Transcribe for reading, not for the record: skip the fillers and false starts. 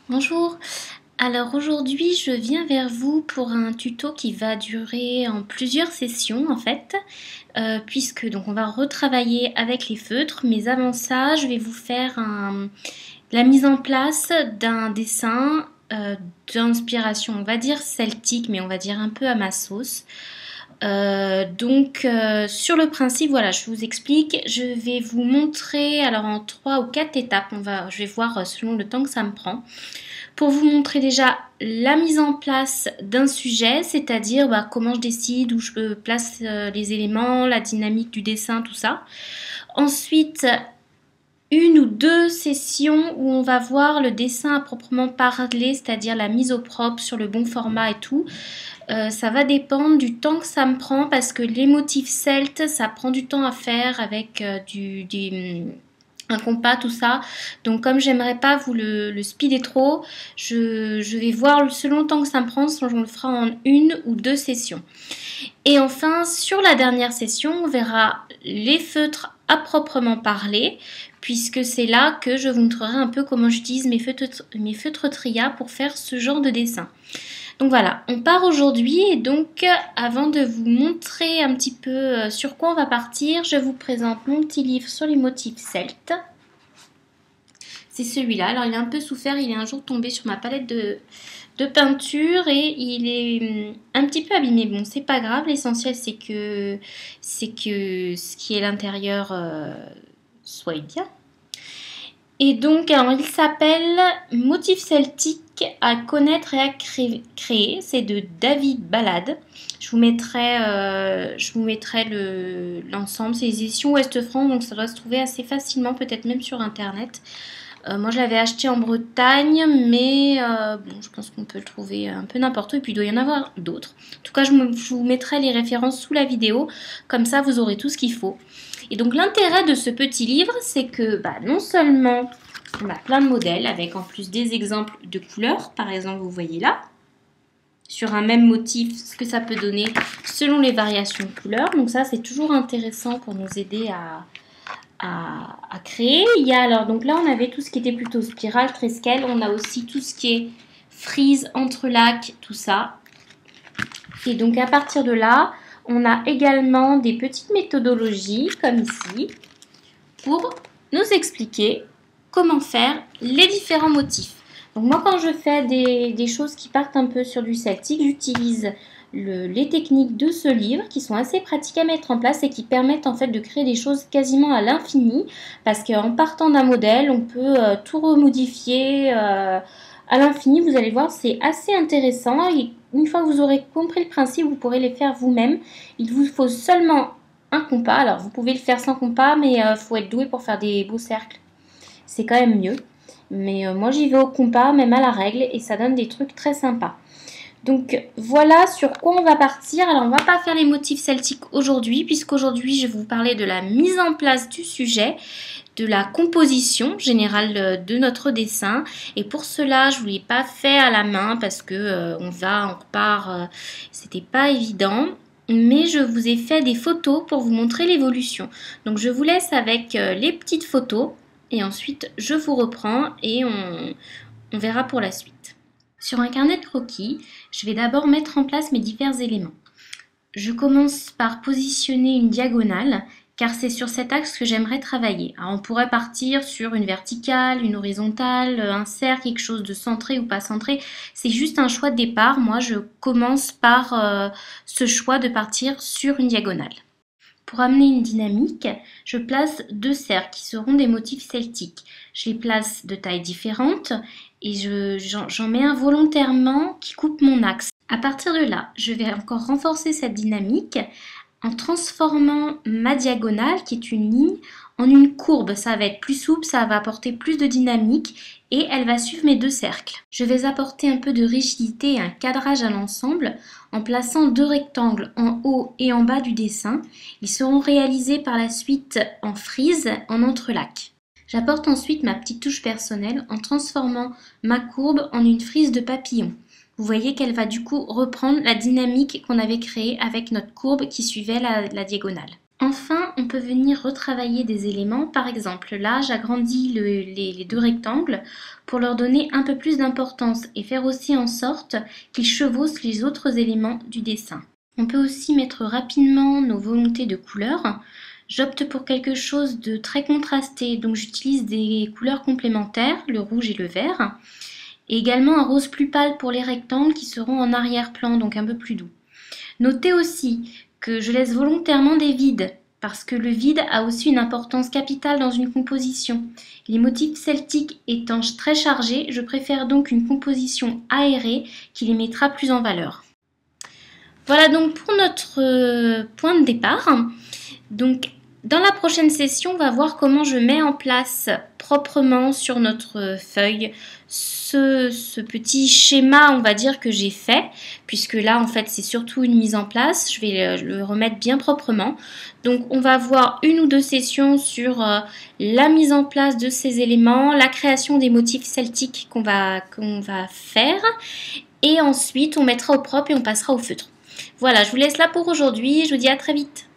Bonjour, alors aujourd'hui je viens vers vous pour un tuto qui va durer en plusieurs sessions en fait, puisque donc on va retravailler avec les feutres, mais avant ça je vais vous faire la mise en place d'un dessin d'inspiration, on va dire celtique, mais on va dire un peu à ma sauce. Sur le principe, voilà, je vous explique. Je vais vous montrer alors en 3 ou 4 étapes. Je vais voir selon le temps que ça me prend. Pour vous montrer déjà la mise en place d'un sujet, c'est-à-dire comment je décide, où je place les éléments, la dynamique du dessin, tout ça. Ensuite, une ou deux sessions où on va voir le dessin à proprement parler, c'est-à-dire la mise au propre sur le bon format et tout. Ça va dépendre du temps que ça me prend parce que les motifs celtes, ça prend du temps à faire avec un compas, tout ça. Donc comme j'aimerais pas vous le speeder trop, je vais voir selon le temps que ça me prend, sinon on le fera en une ou deux sessions. Et enfin, sur la dernière session, on verra les feutres à proprement parler, puisque c'est là que je vous montrerai un peu comment j'utilise mes feutres Tria pour faire ce genre de dessin. Donc voilà, on part aujourd'hui et donc avant de vous montrer un petit peu sur quoi on va partir, je vous présente mon petit livre sur les motifs celtes. C'est celui-là, alors il est un peu souffert, il est un jour tombé sur ma palette de peinture et il est un petit peu abîmé. Bon, c'est pas grave, l'essentiel c'est que ce qui est l'intérieur soit bien. Et donc, alors, il s'appelle Motifs celtiques à connaître et à créer. C'est de David Ballade. Je vous mettrai l'ensemble. C'est les éditions Ouest France, donc ça doit se trouver assez facilement, peut-être même sur Internet. Moi, je l'avais acheté en Bretagne, mais bon, je pense qu'on peut le trouver un peu n'importe où. Et puis, il doit y en avoir d'autres. En tout cas, je vous mettrai les références sous la vidéo. Comme ça, vous aurez tout ce qu'il faut. Et donc, l'intérêt de ce petit livre, c'est que non seulement on a plein de modèles avec en plus des exemples de couleurs. Par exemple, vous voyez là, sur un même motif, ce que ça peut donner selon les variations de couleurs. Donc ça, c'est toujours intéressant pour nous aider à créer. Il y a alors, donc là on avait tout ce qui était plutôt spirale, tresquel, on a aussi tout ce qui est frise, entrelac, tout ça. Et donc à partir de là, on a également des petites méthodologies comme ici pour nous expliquer comment faire les différents motifs. Donc moi quand je fais des choses qui partent un peu sur du celtique, j'utilise les techniques de ce livre qui sont assez pratiques à mettre en place et qui permettent en fait de créer des choses quasiment à l'infini parce qu'en partant d'un modèle, on peut tout remodifier à l'infini. Vous allez voir, c'est assez intéressant et une fois que vous aurez compris le principe, vous pourrez les faire vous-même. Il vous faut seulement un compas. Alors vous pouvez le faire sans compas, mais il faut être doué pour faire des beaux cercles. C'est quand même mieux. Mais moi j'y vais au compas, même à la règle, et ça donne des trucs très sympas. Donc voilà sur quoi on va partir. Alors on va pas faire les motifs celtiques aujourd'hui, puisqu'aujourd'hui je vais vous parler de la mise en place du sujet, de la composition générale de notre dessin. Et pour cela, je ne vous l'ai pas fait à la main parce que on repart, c'était pas évident. Mais je vous ai fait des photos pour vous montrer l'évolution. Donc je vous laisse avec les petites photos et ensuite je vous reprends et on verra pour la suite. Sur un carnet de croquis, je vais d'abord mettre en place mes divers éléments. Je commence par positionner une diagonale car c'est sur cet axe que j'aimerais travailler. Alors on pourrait partir sur une verticale, une horizontale, un cercle, quelque chose de centré ou pas centré. C'est juste un choix de départ. Moi, je commence par ce choix de partir sur une diagonale. Pour amener une dynamique, je place deux cercles qui seront des motifs celtiques. Je les place de tailles différentes et j'en mets un volontairement qui coupe mon axe. À partir de là, je vais encore renforcer cette dynamique en transformant ma diagonale, qui est une ligne, en une courbe. Ça va être plus souple, ça va apporter plus de dynamique et elle va suivre mes deux cercles. Je vais apporter un peu de rigidité et un cadrage à l'ensemble en plaçant deux rectangles en haut et en bas du dessin. Ils seront réalisés par la suite en frise, en entrelac. J'apporte ensuite ma petite touche personnelle en transformant ma courbe en une frise de papillon. Vous voyez qu'elle va du coup reprendre la dynamique qu'on avait créée avec notre courbe qui suivait la diagonale. Enfin, on peut venir retravailler des éléments. Par exemple, là, j'agrandis les deux rectangles pour leur donner un peu plus d'importance et faire aussi en sorte qu'ils chevauchent les autres éléments du dessin. On peut aussi mettre rapidement nos volontés de couleurs. J'opte pour quelque chose de très contrasté, donc j'utilise des couleurs complémentaires, le rouge et le vert, et également un rose plus pâle pour les rectangles qui seront en arrière-plan, donc un peu plus doux. Notez aussi que je laisse volontairement des vides, parce que le vide a aussi une importance capitale dans une composition. Les motifs celtiques étant très chargés, je préfère donc une composition aérée qui les mettra plus en valeur. Voilà donc pour notre point de départ. Donc dans la prochaine session, on va voir comment je mets en place proprement sur notre feuille ce petit schéma, on va dire, que j'ai fait, puisque là en fait c'est surtout une mise en place. Je vais le remettre bien proprement. Donc on va voir une ou deux sessions sur la mise en place de ces éléments, la création des motifs celtiques qu'on va faire, et ensuite on mettra au propre et on passera au feutre. Voilà, je vous laisse là pour aujourd'hui, je vous dis à très vite.